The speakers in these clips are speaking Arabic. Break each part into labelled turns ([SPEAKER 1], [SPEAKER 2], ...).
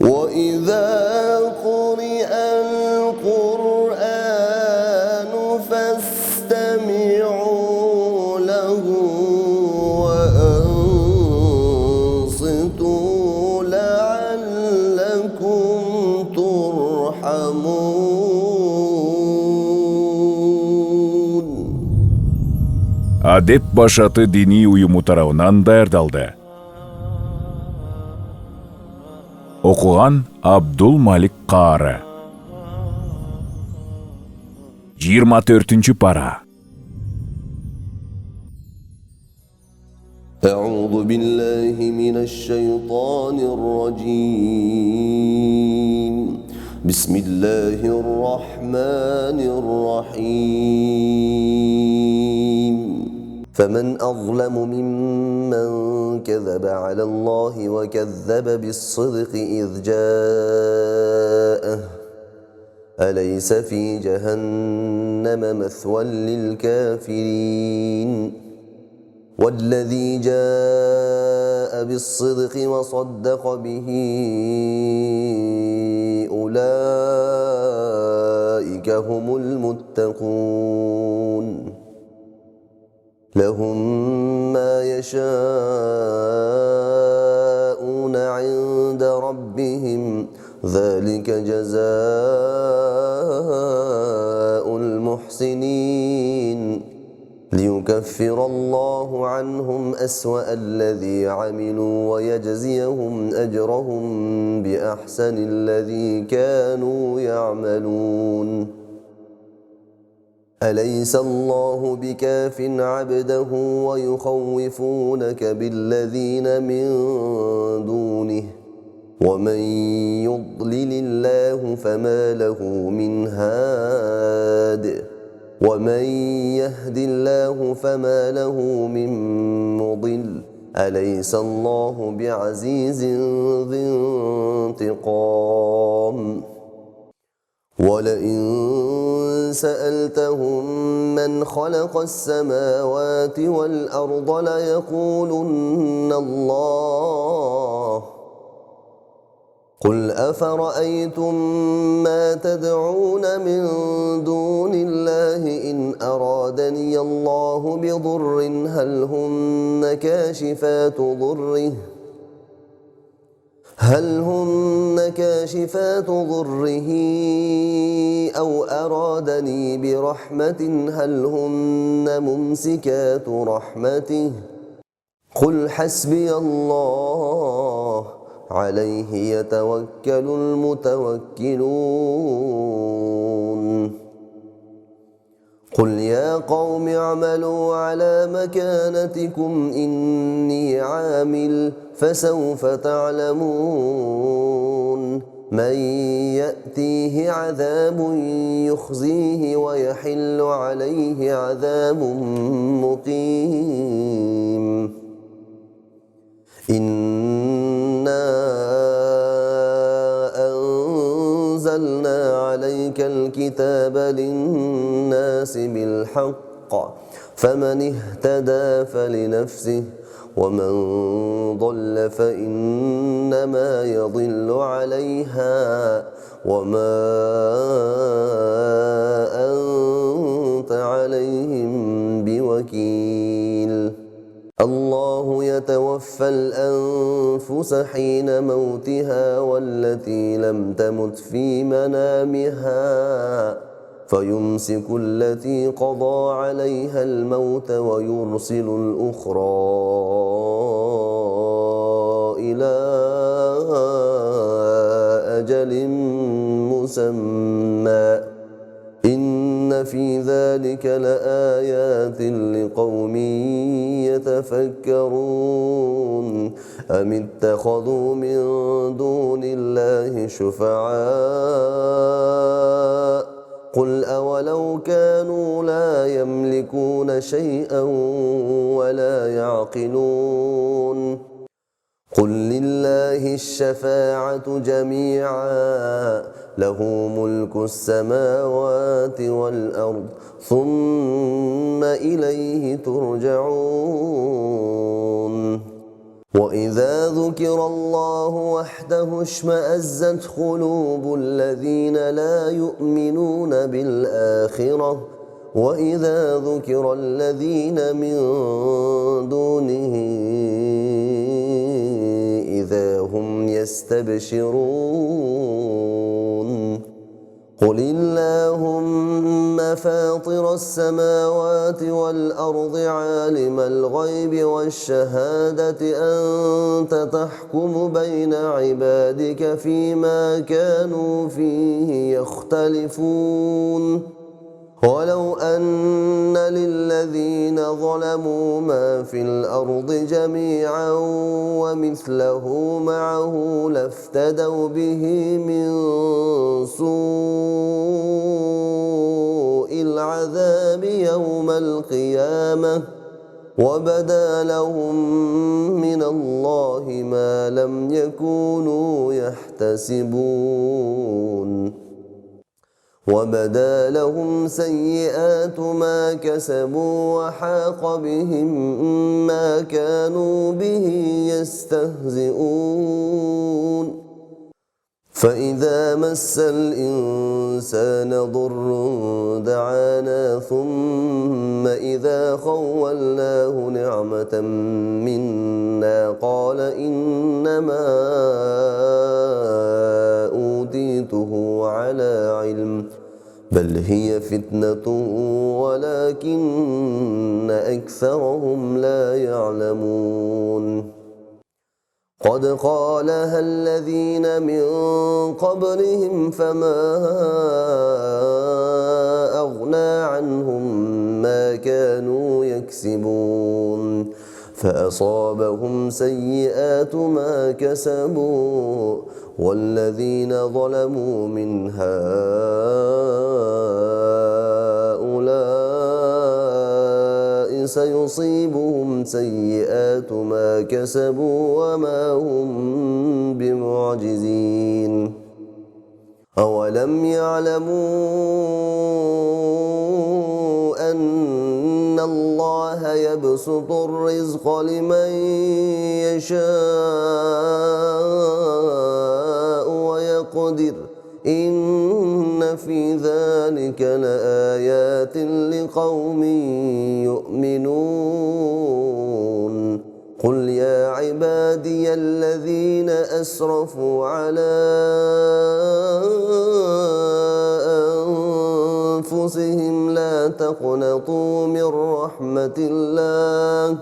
[SPEAKER 1] وإذا قرئ القرآن فاستمعوا له وأنصتوا لعلكم ترحمون.
[SPEAKER 2] Адеп башаты дини уюму тарабынан даярдалды. Окуган Абдул Малик Каары. 24-нчү пара.
[SPEAKER 1] أعوذ بالله من الشيطان الرجيم. بسم الله الرحمن الرحيم. فمن أظلم ممن كذب على الله وكذب بالصدق إذ جاءه أليس في جهنم مثوى للكافرين والذي جاء بالصدق وصدق به أولئك هم المتقون لهم ما يشاءون عند ربهم ذلك جزاء المحسنين ليكفر الله عنهم أسوأ الذي عملوا ويجزيهم أجرهم بأحسن الذي كانوا يعملون. أليس الله بكاف عبده ويخوفونك بالذين من دونه ومن يضلل الله فما له من هاد ومن يهد الله فما له من مضل أليس الله بعزيز ذي انتقام. ولئن سألتهم من خلق السماوات والأرض ليقولن الله قل أفرأيتم ما تدعون من دون الله إن أرادني الله بضر هل هن كاشفات ضره أو أرادني برحمة هل هن ممسكات رحمته قل حسبي الله عليه يتوكل المتوكلون. قل يا قوم اعملوا على مكانتكم إني عامل فسوف تعلمون من يأتيه عذاب يخزيه ويحل عليه عذاب مقيم. إنا أنزلنا عليك الكتاب للناس بالحق فمن اهتدى فلنفسه ومن ضل فإنما يضل عليها وما أنت عليهم بوكيل. الله يتوفى الأنفس حين موتها والتي لم تمت في منامها فيمسك التي قضى عليها الموت ويرسل الأخرى إلى أجل مسمى إن في ذلك لآيات لقوم يتفكرون. أم اتخذوا من دون الله شفعاء قل أولو كانوا لا يملكون شيئا ولا يعقلون قل لله الشفاعة جميعا له ملك السماوات والأرض ثم إليه ترجعون. وإذا ذكر الله وحده اشمأزت قلوب الذين لا يؤمنون بالآخرة وإذا ذكر الذين من دونه إذا هم يستبشرون قل اللهم فاطر السماوات والأرض عالم الغيب والشهادة أنت تحكم بين عبادك فيما كانوا فيه يختلفون ولو أن للذين ظلموا ما في الأرض جميعا ومثله معه لافتدوا به من سوء العذاب يوم القيامة وبدا لهم من الله ما لم يكونوا يحتسبون وبدا لهم سيئات ما كسبوا وحاق بهم ما كانوا به يستهزئون فإذا مس الإنسان ضر دعانا ثم إذا خولناه نعمة منا قال إنما أوتيته على علم بل هي فتنة ولكن أكثرهم لا يعلمون قد قالها الذين من قبلهم فما أغنى عنهم ما كانوا يكسبون فأصابهم سيئات ما كسبوا والذين ظلموا من هؤلاء سيصيبهم سيئات ما كسبوا وما هم بمعجزين أولم يعلموا أن الله يبسط الرزق لمن يشاء ويقدر إن في ذلك لآيات لقوم يؤمنون قل يا عبادي الذين أسرفوا على أنفسهم لا تقنطوا من رحمة الله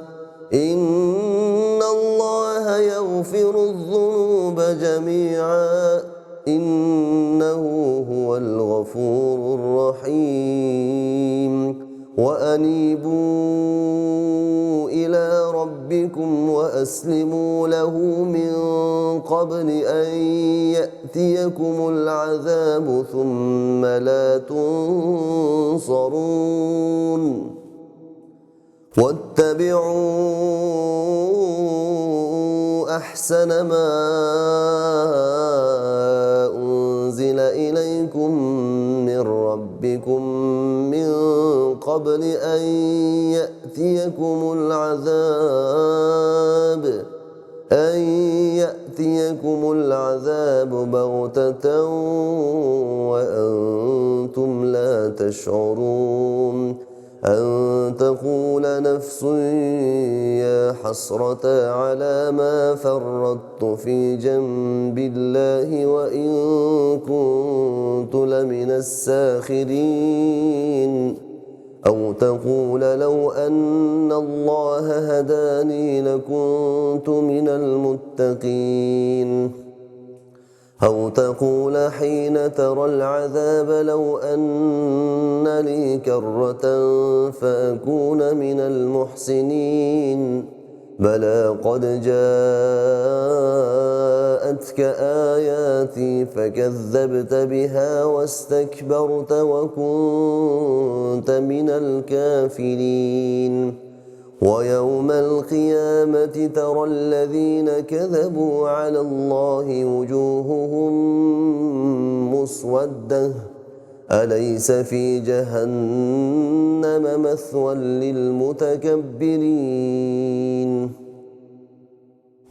[SPEAKER 1] إن الله يغفر الذنوب جميعا إنه هو الغفور الرحيم وأنيبوا إلى ربكم وأسلموا له من قبل أن يأتيكم العذاب ثم لا تنصرون واتبعوا أحسن ما أنزل إليكم من ربكم من قبل أن يأتيكم العذاب بغتة وأنتم لا تشعرون أن تقول نفس يا حسرة على ما فرطت في جنب الله وإن كنت لمن الساخرين أو تقول لو أن الله هداني لكنت من المتقين أو تقول حين ترى العذاب لو أن لي كرة فأكون من المحسنين بلى قد جاءتك آياتي فكذبت بها واستكبرت وكنت من الكافرين ويوم القيامة ترى الذين كذبوا على الله وجوههم مسودة أليس في جهنم مثوى للمتكبرين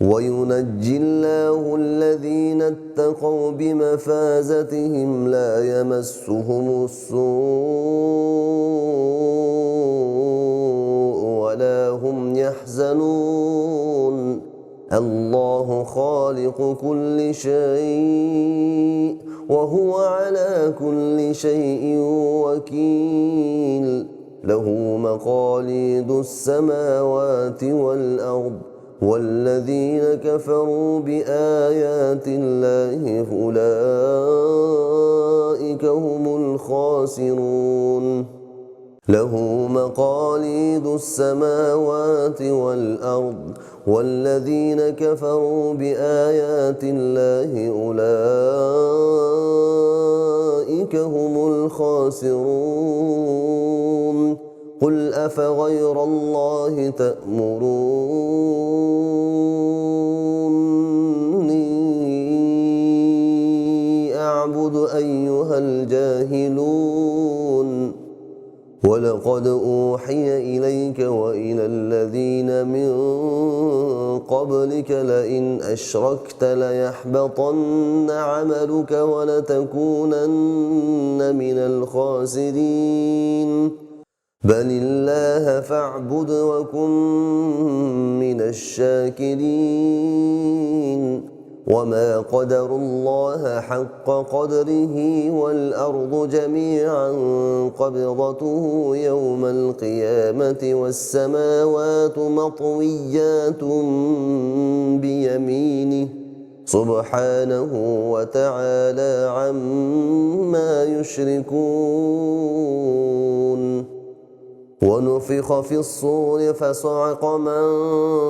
[SPEAKER 1] وينجي الله الذين اتقوا بمفازتهم لا يمسهم السوء ولا هم يحزنون الله خالق كل شيء وهو على كل شيء وكيل له مقاليد السماوات والأرض والذين كفروا بآيات الله أولئك هم الخاسرون له مقاليد السماوات والأرض والذين كفروا بآيات الله أولئك هم الخاسرون قل أفغير الله تأمروني أعبد أيها الجاهلون ولقد أوحي إليك وإلى الذين من قبلك لئن أشركت ليحبطن عملك ولتكونن من الخاسرين بل الله فاعبد وكن من الشاكرين وما قدروا الله حق قدره والأرض جميعا قبضته يوم القيامة والسماوات مطويات بيمينه سبحانه وتعالى عما يشركون ونفخ في الصور فصعق من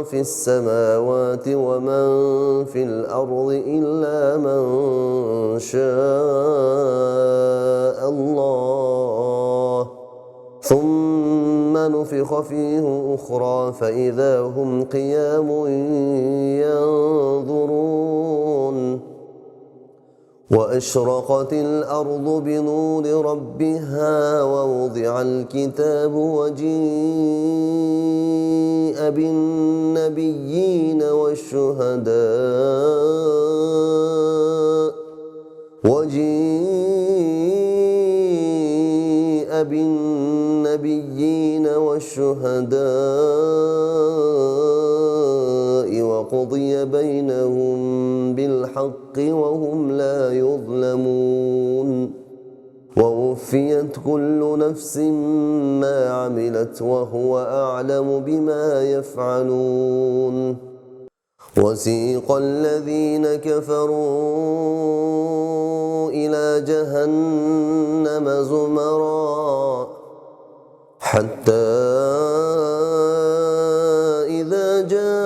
[SPEAKER 1] في السماوات ومن في الأرض إلا من شاء الله ثم نفخ فيه أخرى فإذا هم قيام ينظرون وأشرقت الأرض بنور ربها ووضع الكتاب وجيء بالنبيين والشهداء وقضي بينهم بالحق وهم لا يظلمون ووفيت كل نفس ما عملت وهو أعلم بما يفعلون وسيق الذين كفروا إلى جهنم زمرا حتى إذا جاءوها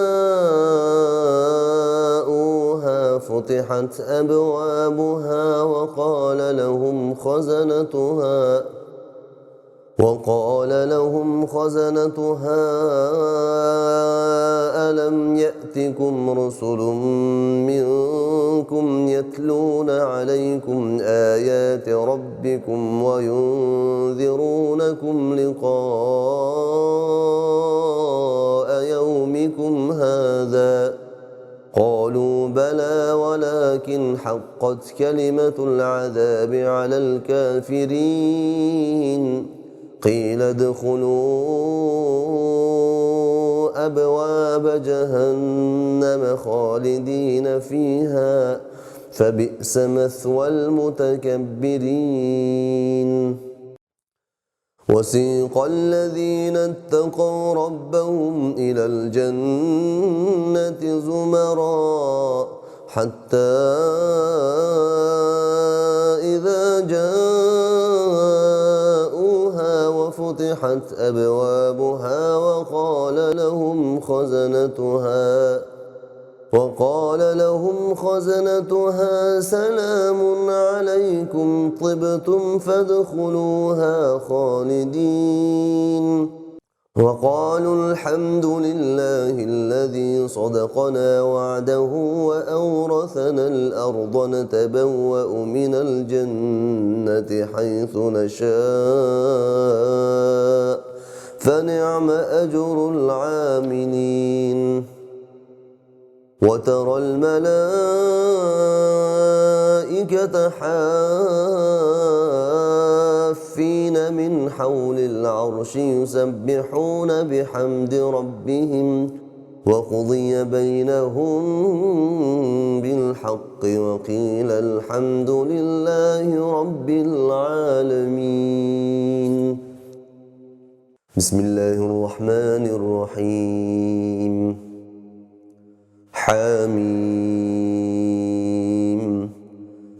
[SPEAKER 1] فتحت أبوابها وقال لهم خزنتها ألم يأتكم رسل منكم يتلون عليكم آيات ربكم وينذرونكم لقاء يومكم هذا قالوا بلى ولكن حقت كلمة العذاب على الكافرين قيل ادخلوا أبواب جهنم خالدين فيها فبئس مثوى المتكبرين وسيق الذين اتقوا ربهم إلى الجنة زمرا حتى إذا جاءوها وفتحت أبوابها وقال لهم خزنتها سلام عليكم طبتم فادخلوها خالدين وقالوا الحمد لله الذي صدقنا وعده وأورثنا الأرض نتبوأ من الجنة حيث نشاء فنعم أجر العاملين وترى الملائكة حافين من حول العرش يسبحون بحمد ربهم وقضي بينهم بالحق وقيل الحمد لله رب العالمين. بسم الله الرحمن الرحيم. حميم.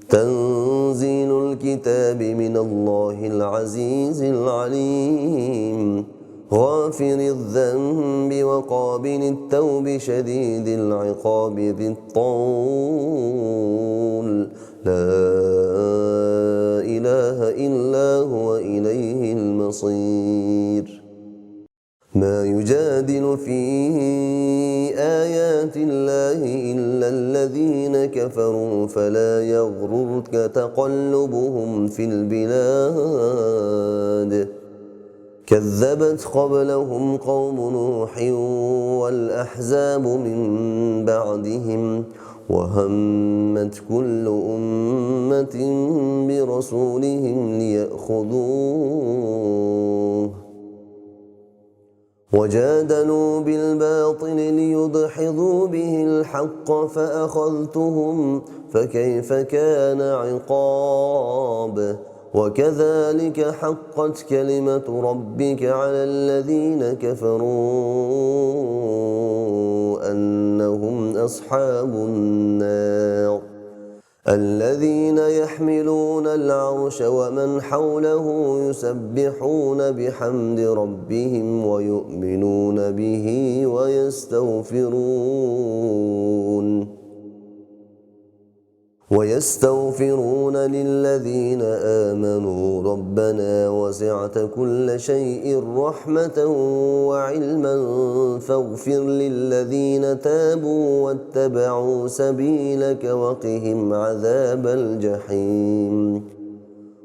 [SPEAKER 1] تنزيل الكتاب من الله العزيز العليم غافر الذنب وقابل التوب شديد العقاب ذي الطول لا إله إلا هو إليه المصير. ما يجادل في آيات الله إلا الذين كفروا فلا يغررك تقلبهم في البلاد. كذبت قبلهم قوم نوح والأحزاب من بعدهم وهمت كل أمة برسولهم ليأخذوه وجادلوا بالباطل ليدحضوا به الحق فأخذتهم فكيف كان عقاب. وكذلك حقت كلمة ربك على الذين كفروا أنهم أصحاب النار. الذين يحملون العرش ومن حوله يسبحون بحمد ربهم ويؤمنون به ويستغفرون للذين آمنوا ربنا وسعت كل شيء رحمة وعلما فاغفر للذين تابوا واتبعوا سبيلك وقهم عذاب الجحيم.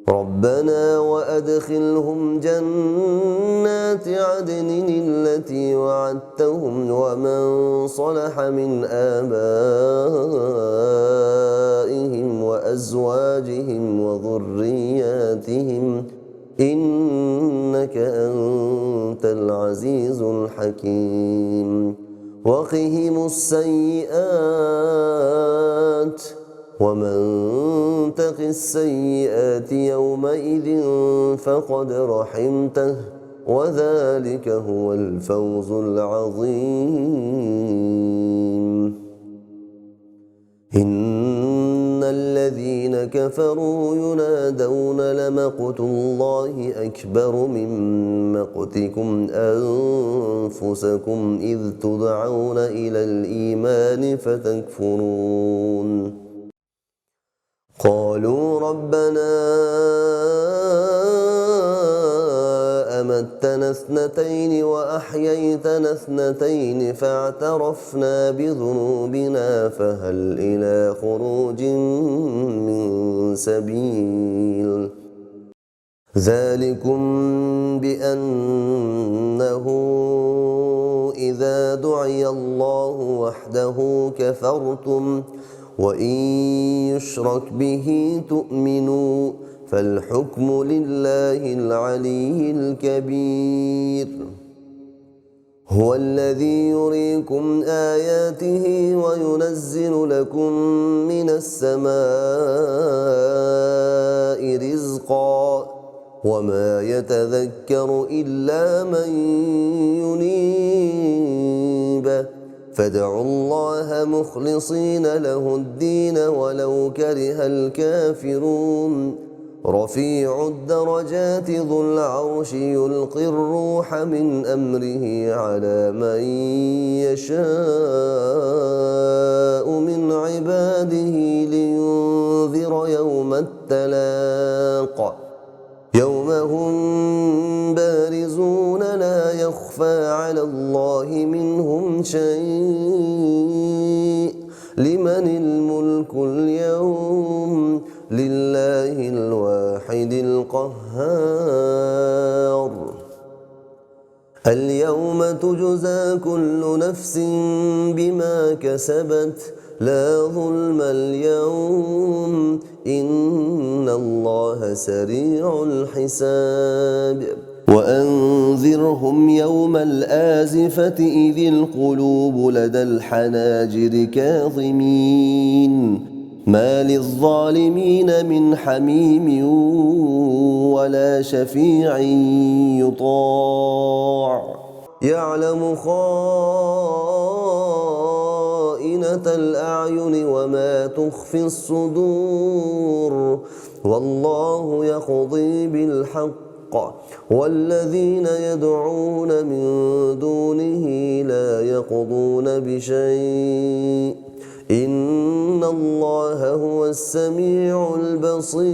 [SPEAKER 1] ربنا وأدخلهم جنات عدن التي وعدتهم ومن صلح من آبائهم وأزواجهم وذرياتهم إنك أنت العزيز الحكيم. وقهم السيئات ومن تق السيئات يومئذ فقد رحمته وذلك هو الفوز العظيم. إن الذين كفروا ينادون لمقت الله أكبر من مقتكم أنفسكم إذ تدعون إلى الإيمان فتكفرون. قالوا ربنا أمتنا اثنتين وأحييتنا اثنتين فاعترفنا بذنوبنا فهل إلى خروج من سبيل. ذلكم بأنه إذا دعي الله وحده كفرتم وإن يشرك به تؤمنوا فالحكم لله العلي الكبير. هو الذي يريكم آياته وينزل لكم من السماء رزقا وما يتذكر إلا من ينيب فادعوا الله مخلصين له الدين ولو كره الكافرون. رفيع الدرجات ذو العرش يلقي الروح من أمره على من يشاء من عباده لينذر يوم التلاق يوم هم بارزون لا يخفى على الله منهم شيء. لمن الملك اليوم لله الواحد القهار. اليوم تجزى كل نفس بما كسبت لا ظلم اليوم إن الله سريع الحساب وأنذرهم يوم الآزفة إذ القلوب لدى الحناجر كاظمين ما للظالمين من حميم ولا شفيع يطاع يعلم خائنة الأعين وما تخفي الصدور والله يقضي بالحق والذين يدعون من دونه لا يقضون بشيء إن الله هو السميع البصير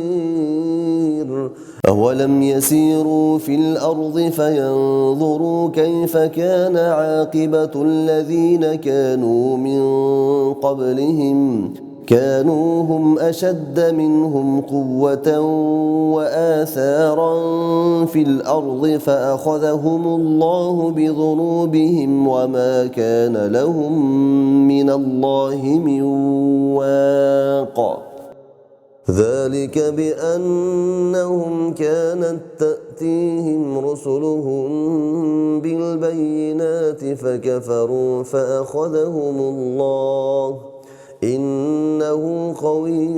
[SPEAKER 1] أولم يسيروا في الأرض فينظروا كيف كان عاقبة الذين كانوا من قبلهم كانوا هم أشد منهم قوة وآثارا في الأرض فأخذهم الله بذنوبهم وما كان لهم من الله من واق ذلك بأنهم كانت تأتيهم رسلهم بالبينات فكفروا فأخذهم الله إنه قوي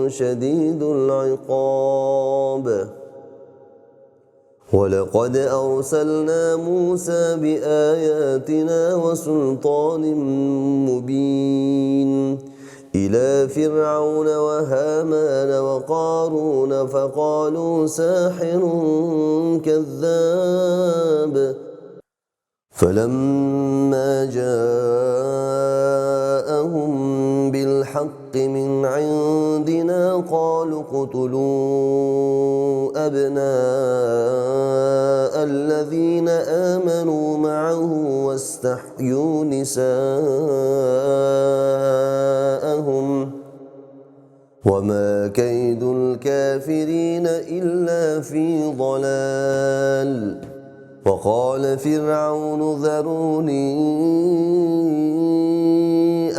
[SPEAKER 1] شديد العقاب ولقد أرسلنا موسى بآياتنا وسلطان مبين إلى فرعون وهامان وقارون فقالوا ساحر كذاب فلما جاءهم بالحق من عندنا قالوا اقتلوا أبناء الذين آمنوا معه واستحيوا نساءهم وما كيد الكافرين إلا في ضلال وقال فرعون ذروني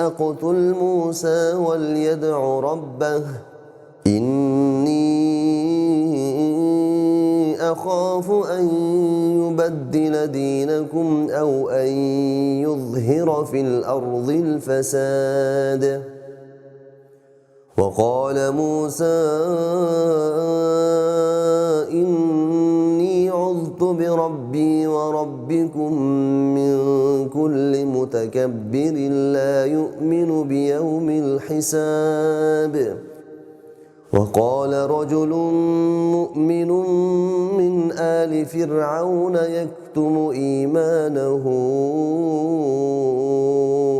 [SPEAKER 1] أقتل موسى وليدع ربه إني أخاف أن يبدل دينكم أو أن يظهر في الأرض الفساد وقال موسى إني عذت بربي وربكم من كل متكبر لا يؤمن بيوم الحساب وقال رجل مؤمن من آل فرعون يكتم إيمانه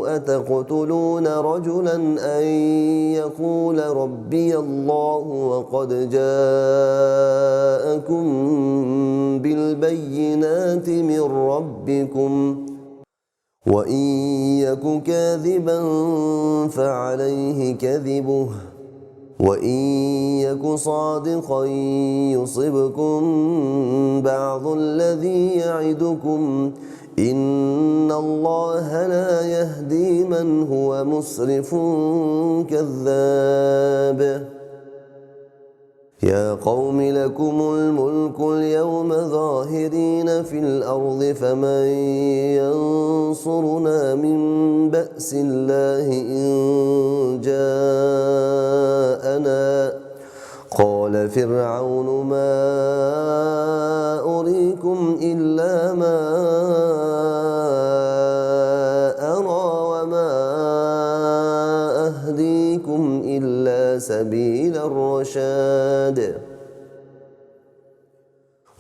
[SPEAKER 1] أتقتلون رجلا أن يقول ربي الله وقد جاءكم بالبينات من ربكم وإن يك كاذبا فعليه كذبه وإن يك صادقا يصبكم بعض الذي يعدكم إن الله لا يهدي من هو مسرف كذاب يا قوم لكم الملك اليوم ظاهرين في الأرض فمن ينصرنا من بأس الله إن جاءنا قال فرعون ما أريكم إلا ما أرى وما أهديكم إلا سبيل الرشاد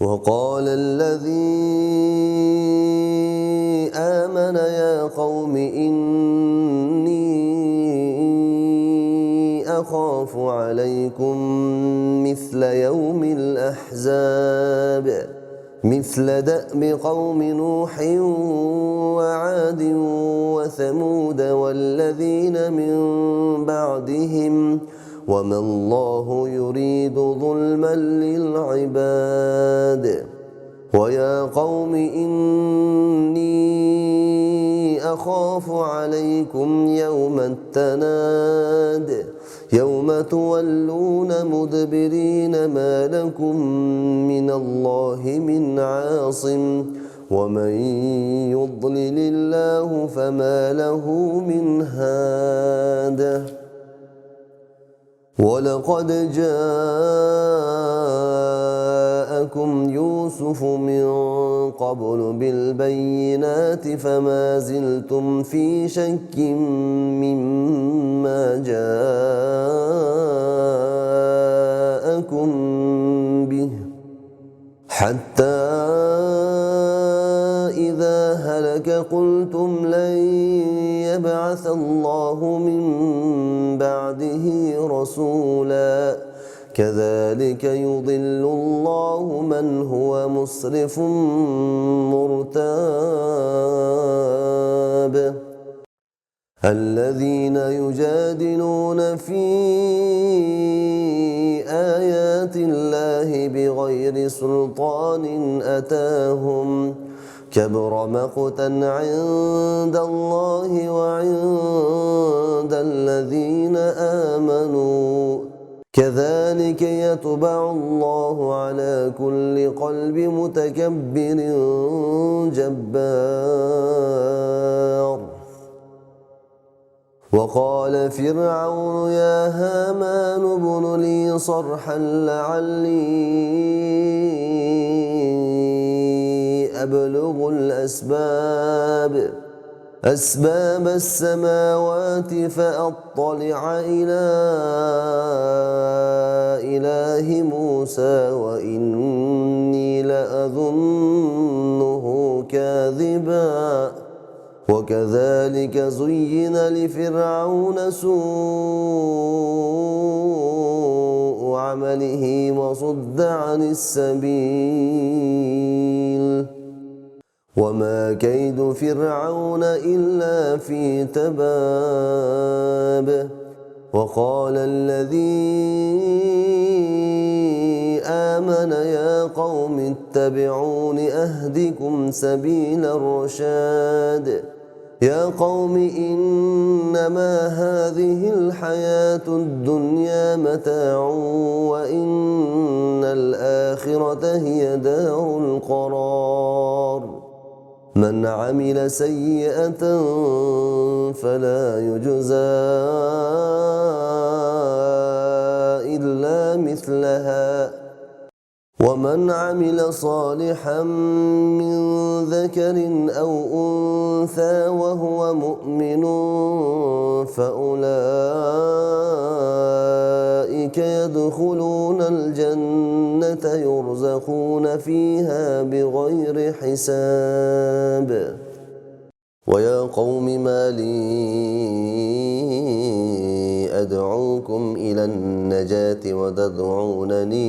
[SPEAKER 1] وقال الذي آمن يا قوم إني أخاف عليكم مثل يوم الأحزاب مثل دأب قوم نوح وعاد وثمود والذين من بعدهم وما الله يريد ظلما للعباد ويا قوم إني أخاف عليكم يوم التناد يوم تولون مدبرين ما لكم من الله من عاصم ومن يضلل الله فما له من هاد ولقد جاءكم يوسف من قبل بالبينات فما زلتم في شك مما جاءكم به حتى إذا هلك قلتم لن يبعث الله من بعده رسولا كذلك يضل الله من هو مسرف مرتاب الذين يجادلون في آيات الله بغير سلطان أتاهم كبر مقتا عند الله وعند الذين آمنوا كذلك يطبع الله على كل قلب متكبر جبار وقال فرعون يا هامان ابن لي صرحا لعلي أبلغ أسباب السماوات فأطلع إلى إله موسى وإني لأظنه كاذبا وكذلك زين لفرعون سوء عمله وصد عن السبيل وما كيد فرعون إلا في تباب وقال الذي آمن يا قوم اتبعون أهدكم سبيل الرشاد يا قوم إنما هذه الحياة الدنيا متاع وإن الآخرة هي دار القرار من عمل سيئة فلا يجزى إلا مثلها ومن عمل صالحا من ذكر أو أنثى وهو مؤمن فأولئك يدخلون الجنة يرزقون فيها بغير حساب ويا قوم ما لي أدعوكم إلى النجاة وتدعونني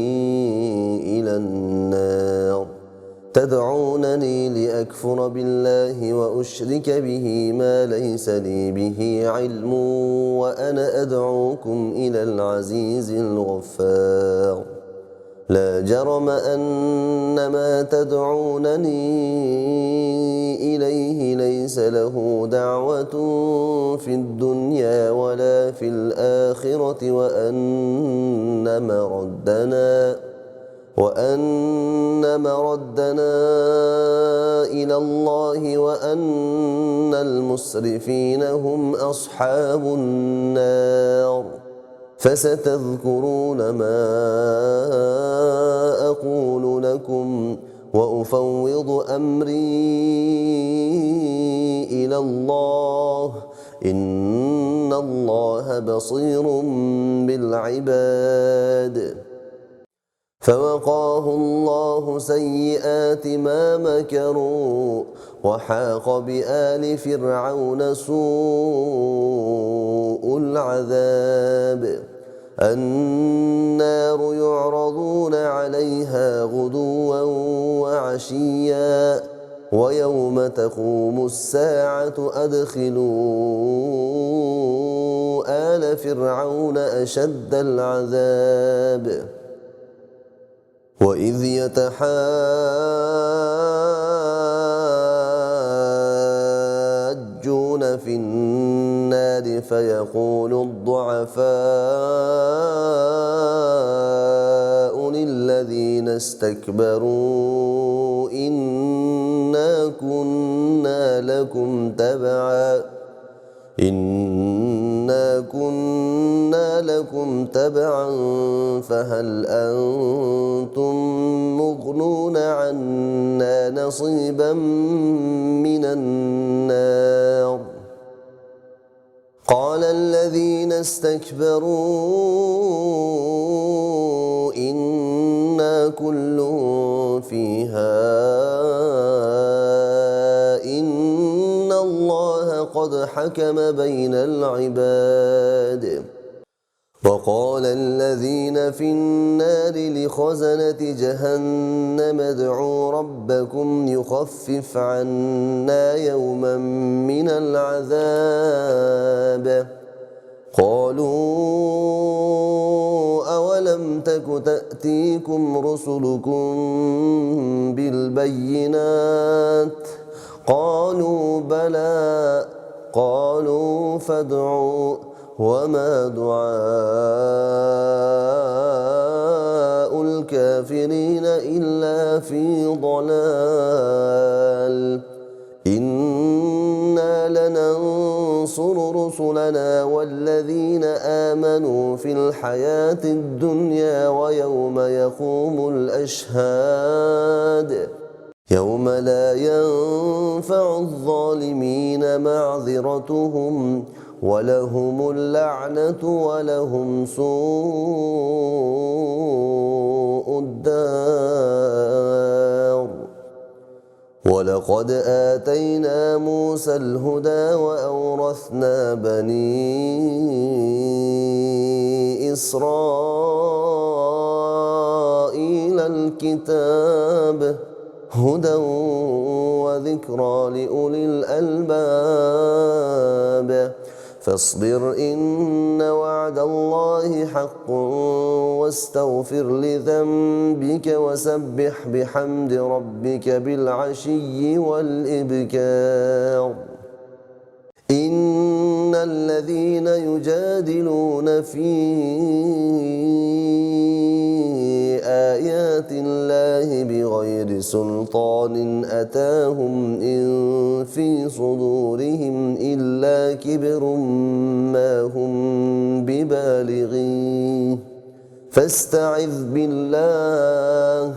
[SPEAKER 1] إلى النار تدعونني لأكفر بالله وأشرك به ما ليس لي به علم وأنا أدعوكم إلى العزيز الغفار لا جرم أن ما تدعونني إليه ليس له دعوة في الدنيا ولا في الآخرة وأن مردنا إلى الله وأن المسرفين هم أصحاب النار فستذكرون ما أقول لكم وأفوض أمري إلى الله إن الله بصير بالعباد فوقاه الله سيئات ما مكروا وحاق بآل فرعون سوء العذاب النار يعرضون عليها غدوا وعشيا ويوم تقوم الساعة أدخلوا آل فرعون أشد العذاب وإذ يتحاجون في النار فيقول الضعفاء للذين استكبروا إنا كنا لكم تبعا فهل أنتم مغنون عنا نصيبا من النار قال الذين استكبروا إنا كل فيها إن الله قد حكم بين العباد وقال الذين في النار لخزنة جهنم ادعوا ربكم يخفف عنا يوما من العذاب قالوا أولم تك تأتيكم رسلكم بالبينات قالوا بلى قالوا فادعوا وما دعاء الكافرين إلا في ضلال إنا لننصر رسلنا والذين آمنوا في الحياة الدنيا ويوم يقوم الأشهاد يوم لا ينفع الظالمين معذرتهم ولهم اللعنة ولهم سوء الدار ولقد آتينا موسى الهدى وأورثنا بني إسرائيل الكتاب هدى وذكرى لأولي الألباب فاصبر إن وعد الله حق واستغفر لذنبك وسبح بحمد ربك بالعشي والإبكار إن الذين يجادلون في آيات الله بغير سلطان أتاهم إن في صدورهم إلا كبر ما هم ببالغيه فاستعذ بالله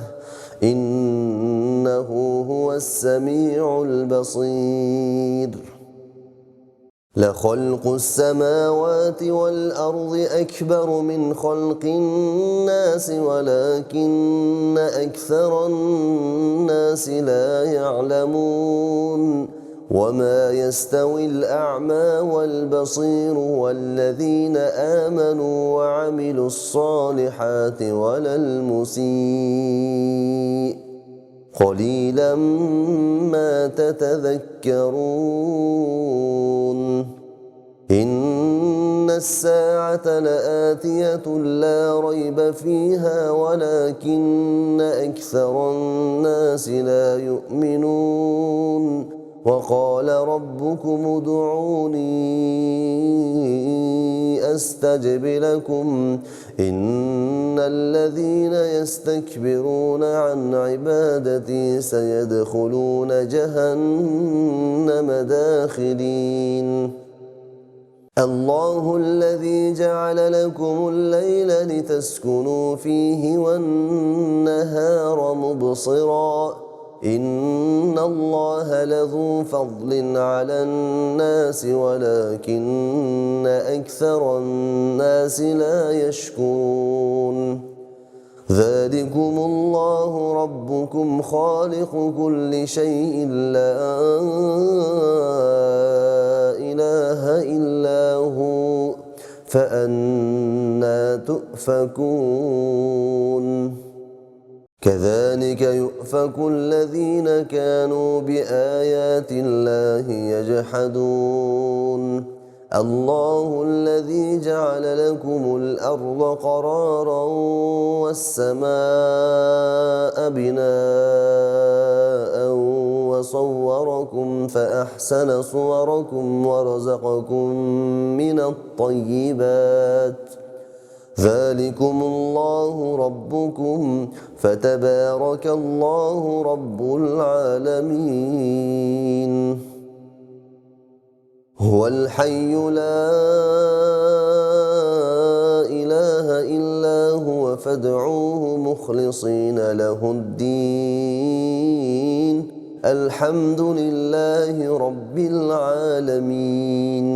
[SPEAKER 1] إنه هو السميع البصير لخلق السماوات والأرض أكبر من خلق الناس ولكن أكثر الناس لا يعلمون وما يستوي الأعمى والبصير والذين آمنوا وعملوا الصالحات ولا المسيء قليلا ما تتذكرون إن الساعة لآتية لا ريب فيها ولكن أكثر الناس لا يؤمنون وقال ربكم ادعوني أستجب لكم إن الذين يستكبرون عن عبادتي سيدخلون جهنم داخلين الله الذي جعل لكم الليل لتسكنوا فيه والنهار مبصرا إن الله لذو فضل على الناس ولكن أكثر الناس لا يشكرون ذلكم الله ربكم خالق كل شيء لا إله إلا هو فأنى تؤفكون كذلك يؤفك الذين كانوا بآيات الله يجحدون الله الذي جعل لكم الأرض قرارا والسماء بناء وصوركم فأحسن صوركم ورزقكم من الطيبات ذلكم الله ربكم فتبارك الله رب العالمين هو الحي لا إله إلا هو فادعوه مخلصين له الدين الحمد لله رب العالمين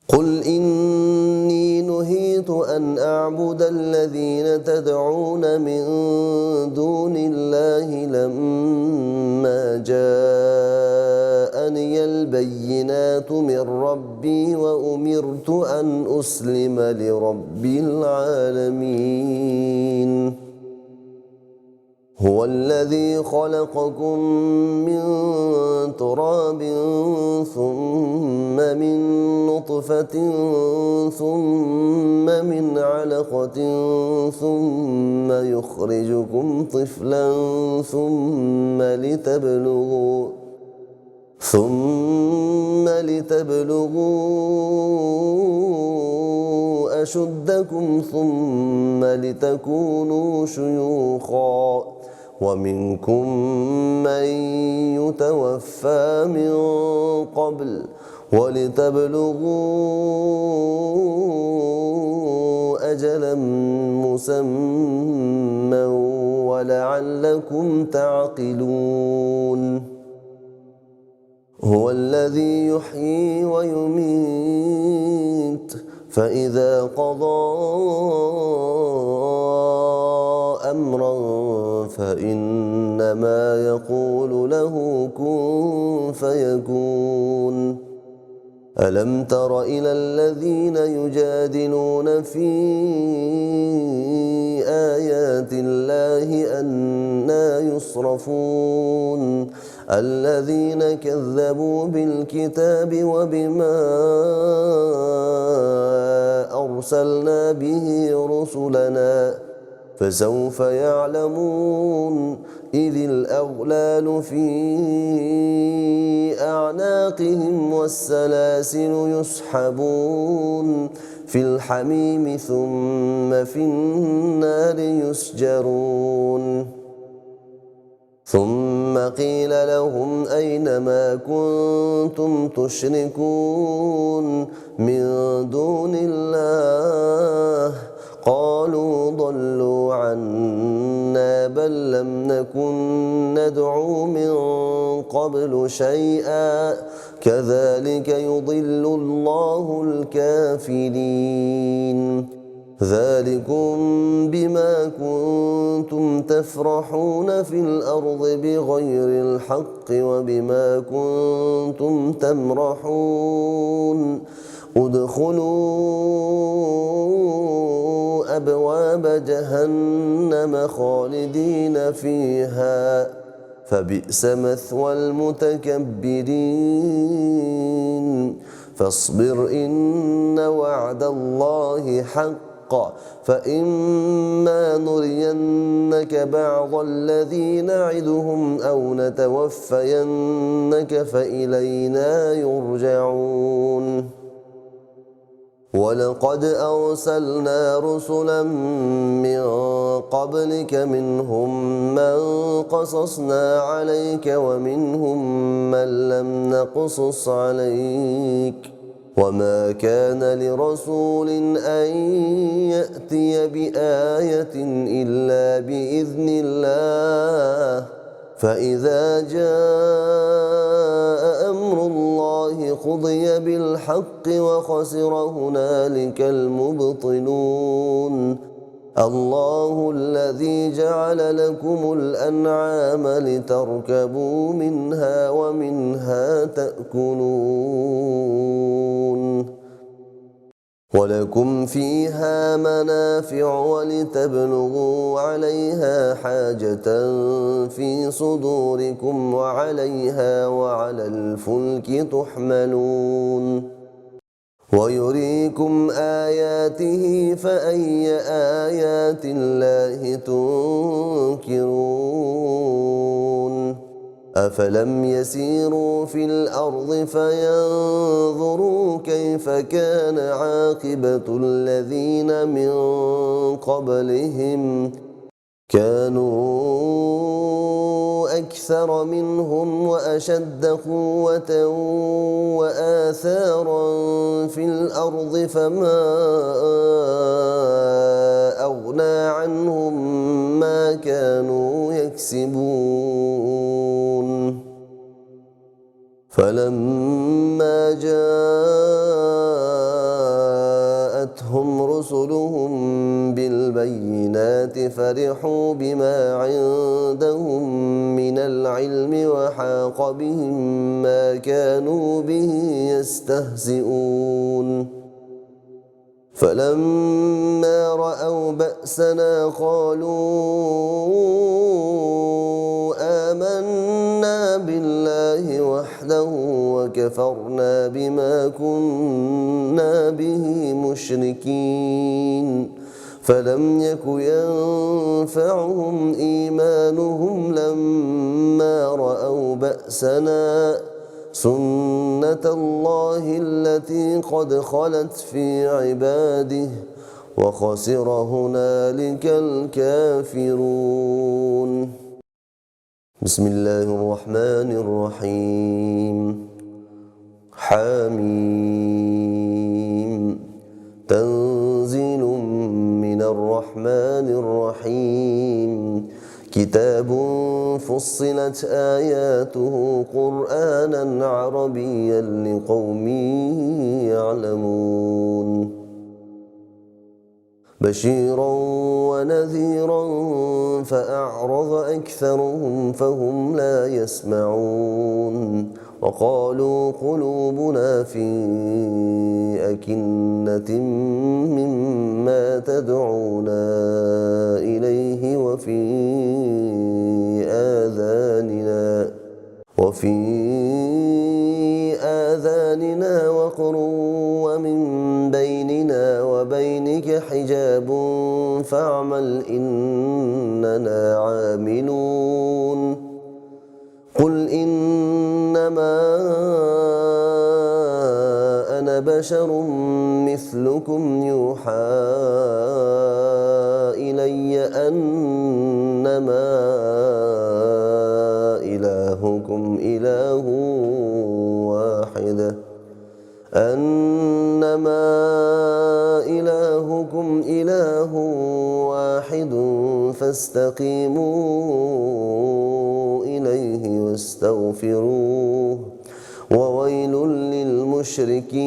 [SPEAKER 1] قل إني نهيت أن أعبد الذين تدعون من دون الله لما جاءني البينات من ربي وأمرت أن أسلم لرب العالمين هو الذي خلقكم من تراب ثم من نطفة ثم من علقة ثم يخرجكم طفلا ثم لتبلغوا أشدكم ثم لتكونوا شيوخا ومنكم من يتوفى من قبل ولتبلغوا أجلا مسمى ولعلكم تعقلون هو الذي يحيي ويميت فإذا قضى أمرا فإنما يقول له كن فيكون ألم تر إلى الذين يجادلون في آيات الله أنى يصرفون الذين كذبوا بالكتاب وبما أرسلنا به رسلنا فسوف يعلمون إذ الأغلال في أعناقهم والسلاسل يسحبون في الحميم ثم في النار يسجرون ثم قيل لهم أين ما كنتم تشركون من دون الله قالوا ضلوا عنا بل لم نكن ندعو من قبل شيئا كذلك يضل الله الكافرين ذلكم بما كنتم تفرحون في الأرض بغير الحق وبما كنتم تمرحون ادخلوا أبواب جهنم خالدين فيها فبئس مثوى المتكبرين فاصبر إن وعد الله حق فإما نرينك بعض الذي نعدهم أو نتوفينك فإلينا يرجعون ولقد أرسلنا رسلا من قبلك منهم من قصصنا عليك ومنهم من لم نقصص عليك وما كان لرسول أن يأتي بآية إلا بإذن الله فإذا جاء أمر الله قضي بالحق وخسر هنالك المبطلون الله الذي جعل لكم الأنعام لتركبوا منها ومنها تأكلون ولكم فيها منافع ولتبلغوا عليها حاجة في صدوركم وعليها وعلى الفلك تحملون ويريكم آياته فأي آيات الله تنكرون أفلم يسيروا في الأرض فينظروا كيف كان عاقبة الذين من قبلهم كانوا أكثر منهم وأشد قوة وآثارا في الأرض فما أغنى عنهم ما كانوا يكسبون فلما جاءتهم رسلهم بالبينات فرحوا بما عندهم من العلم وحاق بهم ما كانوا به يستهزئون فلما رأوا بأسنا قالوا آمنا بالله وحده وكفرنا بما كنا به مشركين فلم يك ينفعهم إيمانهم لما رأوا بأسنا سنة الله التي قد خلت في عباده وخسر هنالك الكافرون. بسم الله الرحمن الرحيم. حميم. تنزيل من الرحمن الرحيم. كتاب فصلت آياته قرآنا عربيا لقوم يعلمون بشيرا ونذيرا فأعرض أكثرهم فهم لا يسمعون وقالوا قلوبنا في أكنة مما تدعونا إليه وفي آذاننا وقر ومن بيننا وبينك حجاب فاعمل إننا عاملون قل إنما أنا بشر مثلكم يوحى إلي أنما إلهكم إله واحد فاستقيموا إليه واستغفروه وويل للمشركين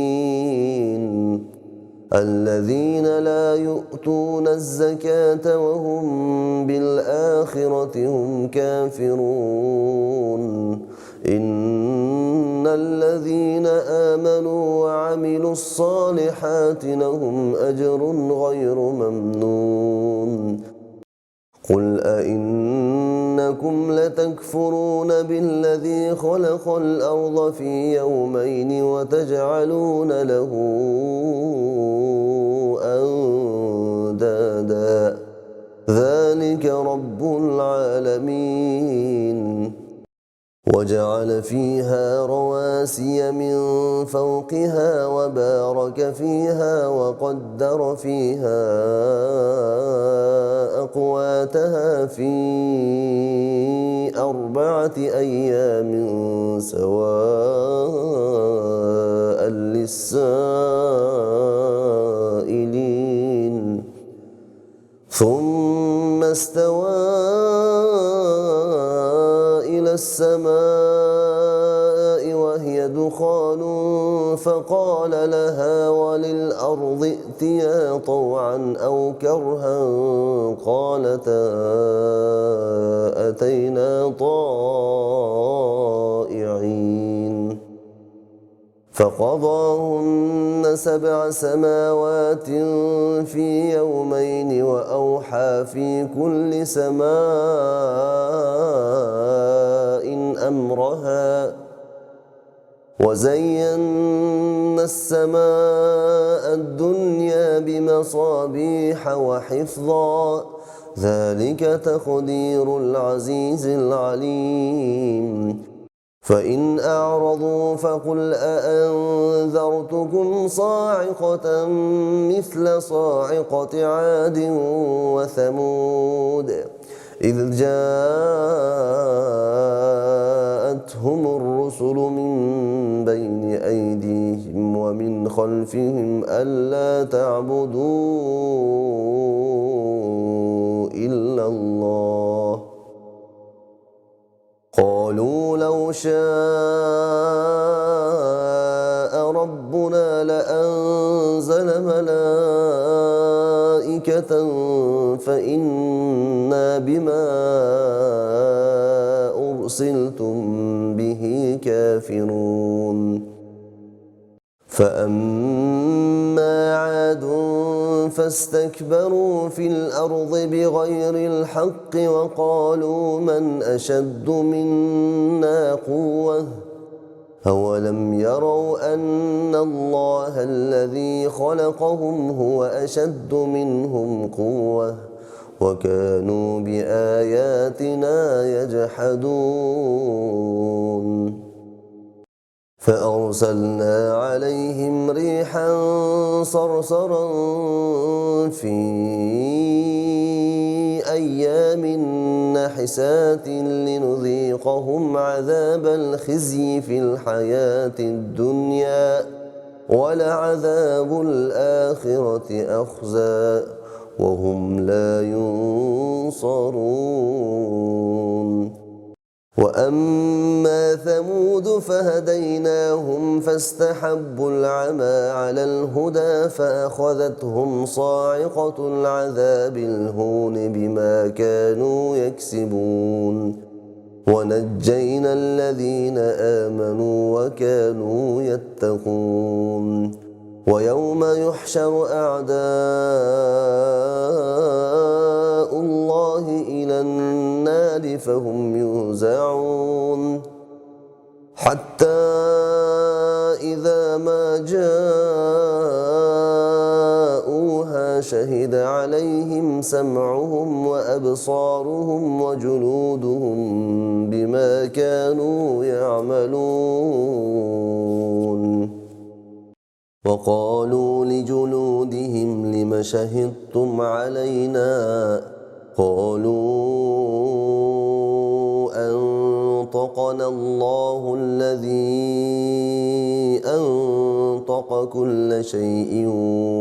[SPEAKER 1] الذين لا يؤتون الزكاة وهم بالآخرة هم كافرون إن الذين آمنوا وعملوا الصالحات لهم أجر غير ممنون قل أئنكم لتكفرون بالذي خلق الأرض في يومين وتجعلون له أندادا ذلك رب العالمين وجعل فيها رواسي من فوقها وبارك فيها وقدر فيها أقواتها في 4 أيام سواء للسائلين ثم استوى إلى السماء وهي دخان فقال لها وللأرض ائتيا طوعا أو كرها قالتا أتينا طائعين فقضاهن 7 سماوات في يومين وأوحى في كل سماء أمرها وزينا السماء الدنيا بمصابيح وحفظا ذلك تقدير العزيز العليم فإن أعرضوا فقل أأنذرتكم صاعقة مثل صاعقة عاد وثمود إذ جاءتهم الرسل من بين أيديهم ومن خلفهم ألا تعبدوا إلا الله قالوا لو شاء ربنا لأنزل ملائكة فإنا بما أرسلتم به كافرون فأما عاد فاستكبروا في الأرض بغير الحق وقالوا من أشد منا قوة أولم يروا أن الله الذي خلقهم هو أشد منهم قوة وكانوا بآياتنا يجحدون فأرسلنا عليهم ريحا صرصرا في أيام نحسات لنذيقهم عذاب الخزي في الحياة الدنيا ولعذاب الآخرة أخزى وهم لا ينصرون وأما ثمود فهديناهم فاستحبوا العمى على الهدى فأخذتهم صاعقة العذاب الهون بما كانوا يكسبون ونجينا الذين آمنوا وكانوا يتقون ويوم يحشر أعداء الله إلى النار فهم يوزعون حتى إذا ما جاءوها شهد عليهم سمعهم وأبصارهم وجلودهم بما كانوا يعملون وقالوا لجلودهم لم شهدتم علينا قالوا أنطقنا الله الذي أنطق كل شيء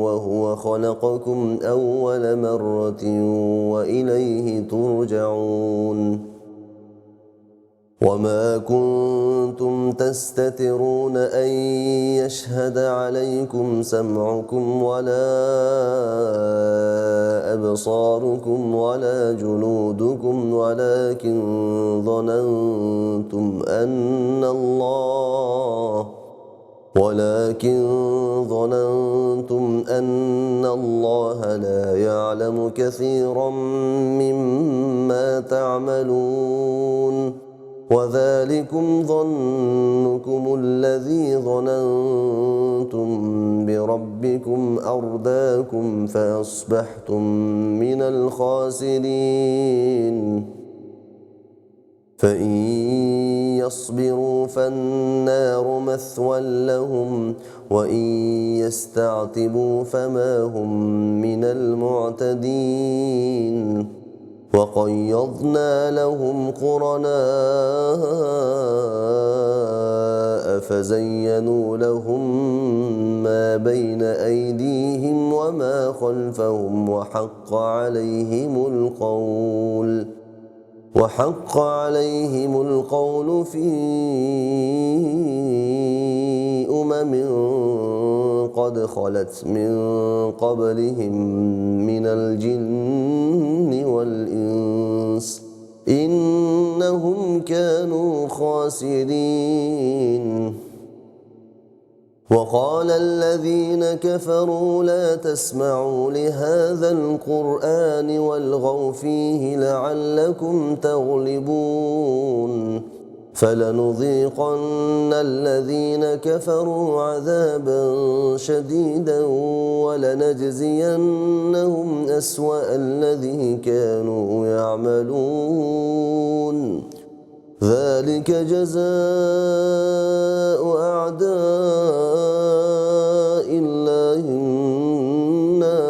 [SPEAKER 1] وهو خلقكم أول مرة وإليه ترجعون وما كنتم تستترون أن يشهد عليكم سمعكم ولا أبصاركم ولا جلودكم ولكن ظننتم أن الله لا يعلم كثيرا مما تعملون وذلكم ظنكم الذي ظننتم بربكم أرداكم فأصبحتم من الخاسرين فإن يصبروا فالنار مثوى لهم وإن يستعتبوا فما هم من المعتدين وقيضنا لهم قرناء فزينوا لهم ما بين أيديهم وما خلفهم وحق عليهم القول في قد خلت من قبلهم من الجن والإنس إنهم كانوا خاسرين وقال الذين كفروا لا تسمعوا لهذا القرآن والغوا فيه لعلكم تغلبون فلنذيقن الذين كفروا عذابا شديدا ولنجزينهم أسوأ الذي كانوا يعملون ذلك جزاء أعداء الله النار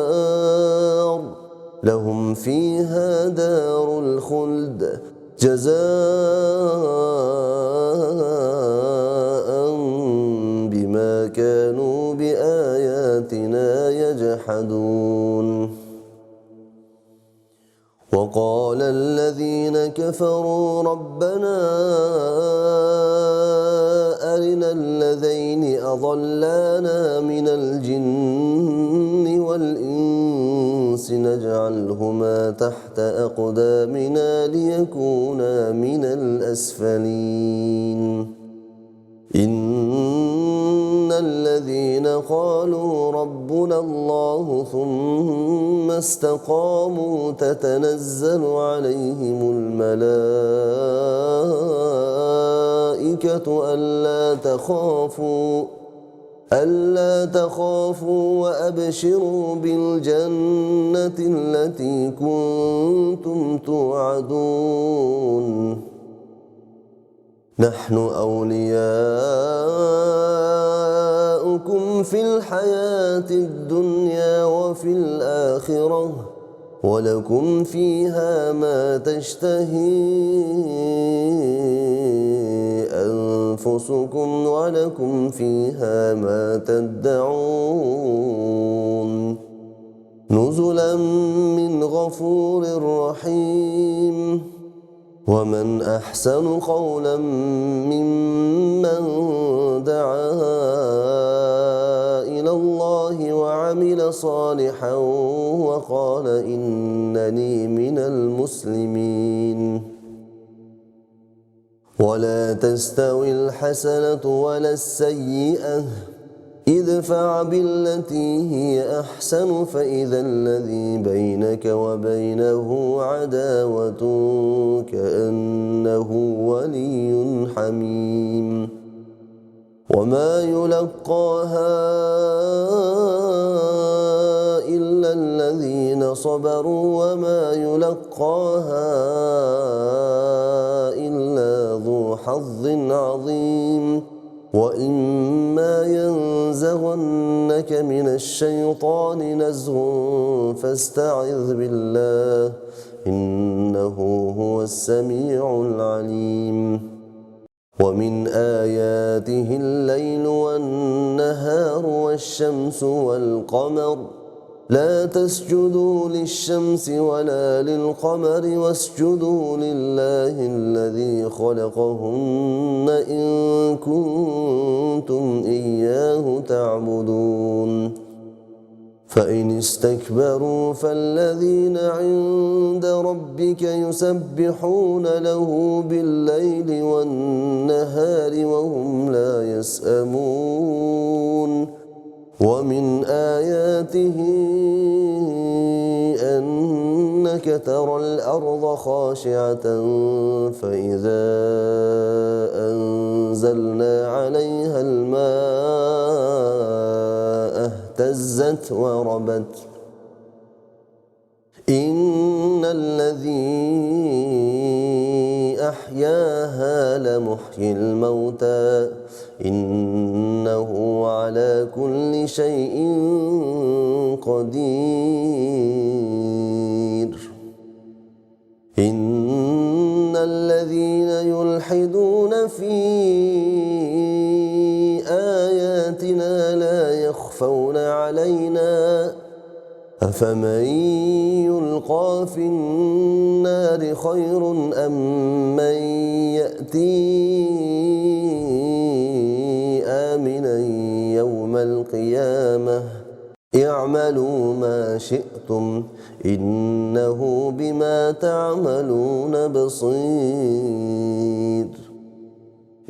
[SPEAKER 1] لهم فيها دار الخلد جزاء بما كانوا بآياتنا يجحدون وقال الذين كفروا ربنا أرنا الذين أضلانا من الجن والإنس نجعلهما تحت أقدامنا ليكونا من الأسفلين إن الذين قالوا ربنا الله ثم استقاموا تتنزل عليهم الملائكة ألا تخافوا وأبشروا بالجنة التي كنتم توعدون نحن أولياؤكم في الحياة الدنيا وفي الآخرة ولكم فيها ما تشتهي أنفسكم ولكم فيها ما تدعون نزلا من غفور رحيم ومن أحسن قولا ممن دعا إلى الله وعمل صالحا وقال إنني من المسلمين ولا تستوي الحسنة ولا السيئة ادفع بالتي هي أحسن فإذا الذي بينك وبينه عداوة كأنه ولي حميم وما يلقاها إلا الذين صبروا وما يلقاها إلا ذو حظ عظيم وإما ينزغنك من الشيطان نزغ فاستعذ بالله إنه هو السميع العليم ومن آياته الليل والنهار والشمس والقمر لا تسجدوا للشمس ولا للقمر واسجدوا لله الذي خلقهن إن كنتم إياه تعبدون فإن استكبروا فالذين عند ربك يسبحون له بالليل والنهار وهم لا يسأمون ومن آياته أنك ترى الأرض خاشعة فإذا أنزلنا عليها الماء اهتزت وربت إن الذي أحياها لمحيي الموتى إنه على كل شيء قدير إن الذين يلحدون في آياتنا لا يخفون علينا أفمن يلقى في النار خير أم من يأتي آمنا يوم القيامة اعملوا ما شئتم إنه بما تعملون بصير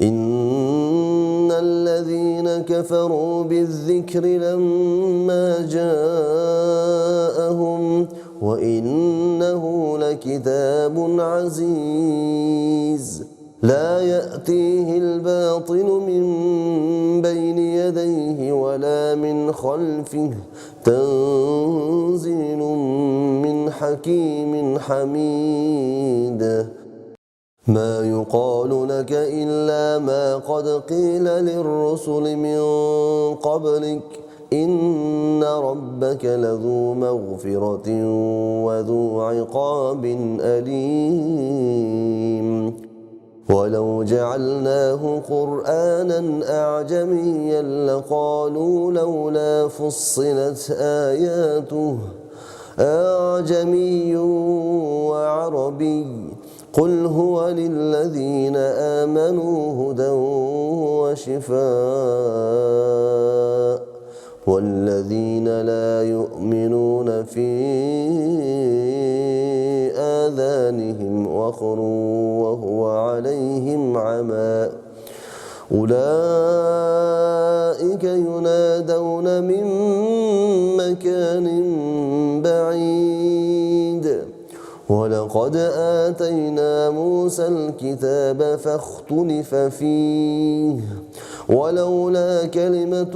[SPEAKER 1] إن الذين كفروا بالذكر لما جاءهم وإنه لكتاب عزيز لا يأتيه الباطل من بين يديه ولا من خلفه تنزيل من حكيم حميد ما يقال لك إلا ما قد قيل للرسل من قبلك إن ربك لذو مغفرة وذو عقاب أليم ولو جعلناه قرآنا أعجميا لقالوا لولا فصلت آياته أعجمي وعربي قل هو للذين آمنوا هدى وشفاء والذين لا يؤمنون في آذانهم وقر وهو عليهم عمى أولئك ينادون من مكان بعيد ولقد آتينا موسى الكتاب فاختلف فيه ولولا كلمة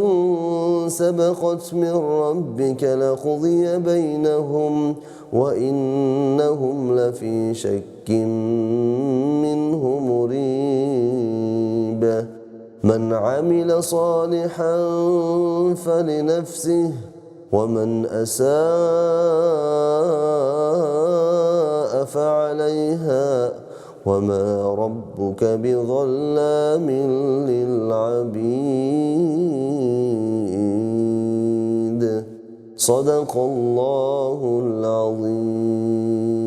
[SPEAKER 1] سبقت من ربك لقضي بينهم وإنهم لفي شك منه مريب من عمل صالحا فلنفسه ومن أساء فعليها وما ربك بظلام للعبيد صدق الله العظيم.